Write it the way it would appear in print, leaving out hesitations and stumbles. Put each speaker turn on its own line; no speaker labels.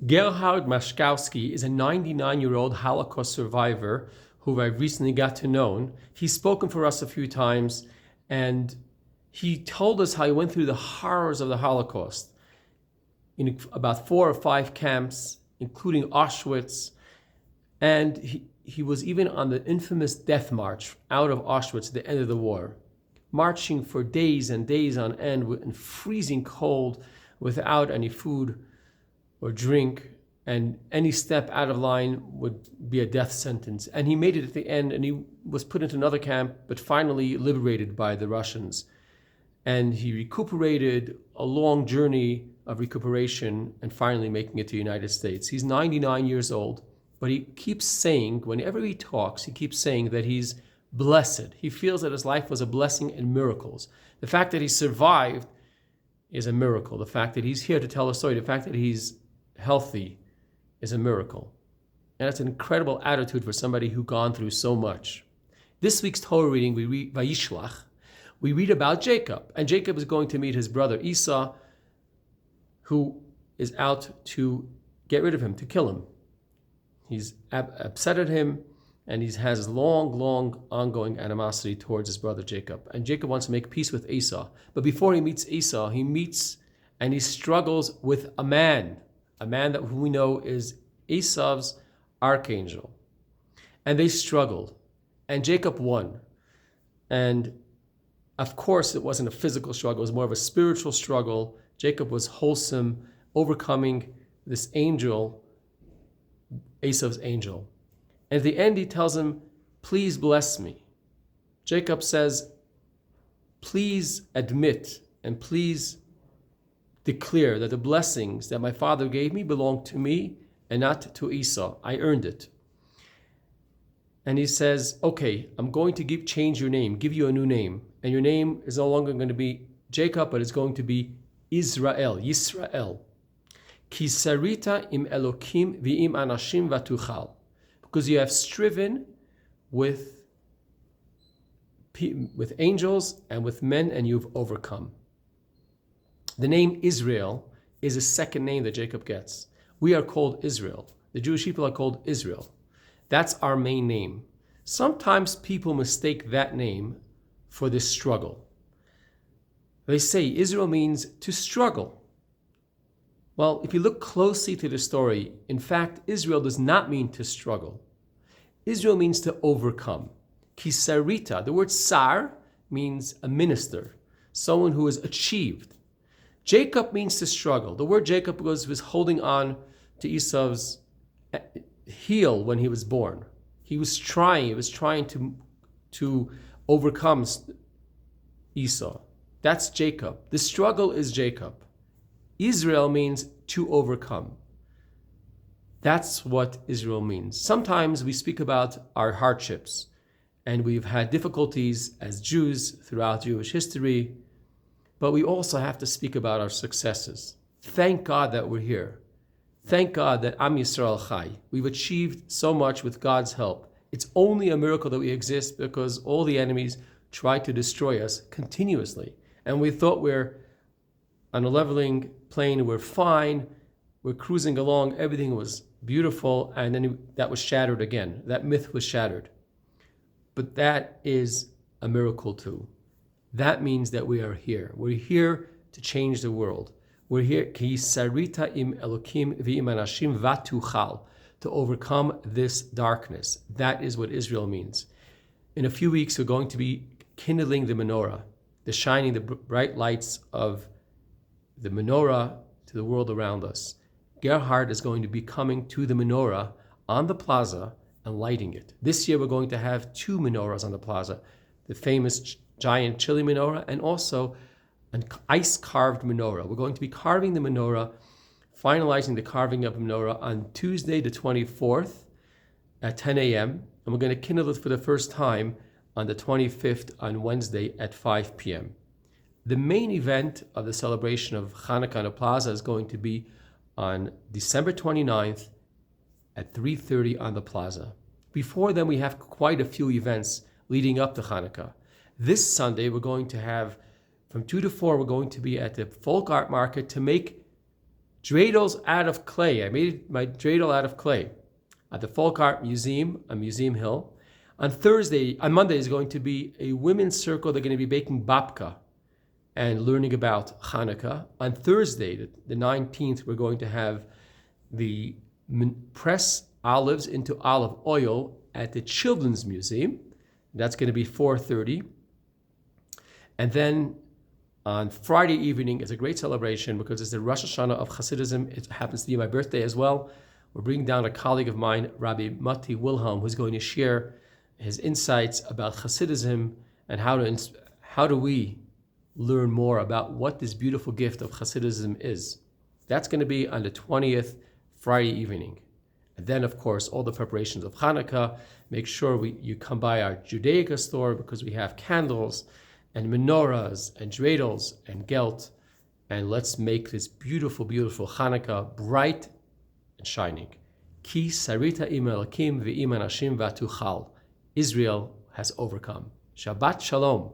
Gerhard Mashkowski is a 99-year-old Holocaust survivor who I recently got to know. He's spoken for us a few times, and he told us how he went through the horrors of the Holocaust in about 4 or 5 camps, including Auschwitz, and he was even on the infamous death march out of Auschwitz at the end of the war, marching for days and days on end in freezing cold without any food or drink, and any step out of line would be a death sentence. And he made it at the end, and he was put into another camp, but finally liberated by the Russians. And he recuperated a long journey of recuperation and finally making it to the United States. He's 99 years old, but he keeps saying, whenever he talks, he keeps saying that he's blessed. He feels that his life was a blessing and miracles. The fact that he survived is a miracle. The fact that he's here to tell a story, the fact that he's healthy is a miracle. And that's an incredible attitude for somebody who's gone through so much. This week's Torah reading, we read Vayishlach. We read about Jacob. And Jacob is going to meet his brother Esau, who is out to get rid of him, to kill him. He's upset at him, and he has long ongoing animosity towards his brother Jacob. And Jacob wants to make peace with Esau. But before he meets Esau, he meets and he struggles with a man that who we know is Esau's archangel. And they struggled. And Jacob won. And of course, it wasn't a physical struggle. It was more of a spiritual struggle. Jacob was wholesome, overcoming this angel, Esau's angel. And at the end, he tells him, please bless me. Jacob says, please admit and please declare that the blessings that my father gave me belong to me and not to Esau. I earned it. And he says, okay, I'm going to change your name, give you a new name. And your name is no longer going to be Jacob, but it's going to be Israel, Yisrael. Ki sarita im Elokim v'im anashim vatuchal. Because you have striven with angels and with men, and you've overcome. The name Israel is a second name that Jacob gets. We are called Israel. The Jewish people are called Israel. That's our main name. Sometimes people mistake that name for this struggle. They say Israel means to struggle. Well, if you look closely to the story, in fact, Israel does not mean to struggle. Israel means to overcome. Kisarita, the word sar means a minister, someone who has achieved. Jacob means to struggle. The word Jacob was holding on to Esau's heel when he was born. He was trying to overcome Esau. That's Jacob. The struggle is Jacob. Israel means to overcome. That's what Israel means. Sometimes we speak about our hardships, and we've had difficulties as Jews throughout Jewish history, but we also have to speak about our successes. Thank God that we're here. Thank God that Am Yisrael Chai. We've achieved so much with God's help. It's only a miracle that we exist because all the enemies try to destroy us continuously. And we thought we're on a leveling plane, we're fine, we're cruising along, everything was beautiful, and then that was shattered again. That myth was shattered. But that is a miracle too. That means that we are here. We're here to change the world. We're here, ki sarita im Elokim v'im anashim vatuchal, to overcome this darkness. That is what Israel means. In a few weeks, we're going to be kindling the menorah, shining the bright lights of the menorah to the world around us. Gerhard is going to be coming to the menorah on the plaza and lighting it. This year, we're going to have 2 menorahs on the plaza, the famous giant chili menorah and also an ice-carved menorah. We're going to be carving the menorah, finalizing the carving of the menorah on Tuesday the 24th at 10 a.m. And we're going to kindle it for the first time on the 25th on Wednesday at 5 p.m. The main event of the celebration of Hanukkah on the plaza is going to be on December 29th at 3:30 on the plaza. Before then, we have quite a few events leading up to Hanukkah. This Sunday, we're going to have, from 2 to 4, we're going to be at the Folk Art Market to make Dreidels out of clay. I made my dreidel out of clay at the Folk Art Museum on Museum Hill. On Monday is going to be a women's circle. They're going to be baking babka and learning about Hanukkah. On Thursday, the 19th, we're going to have the press olives into olive oil at the Children's Museum. That's going to be 4:30. And then on Friday evening is a great celebration because it's the Rosh Hashanah of Hasidism. It happens to be my birthday as well. We're bringing down a colleague of mine, Rabbi Mati Wilhelm, who's going to share his insights about Hasidism and how do we learn more about what this beautiful gift of Hasidism is. That's going to be on the 20th, Friday evening. And then, of course, all the preparations of Hanukkah. Make sure you come by our Judaica store because we have candles and menorahs and dreidels and gelt. And let's make this beautiful, beautiful Hanukkah bright and shining. Ki sarita im Elokim ve'im anashim v'atuchal. Israel has overcome. Shabbat Shalom.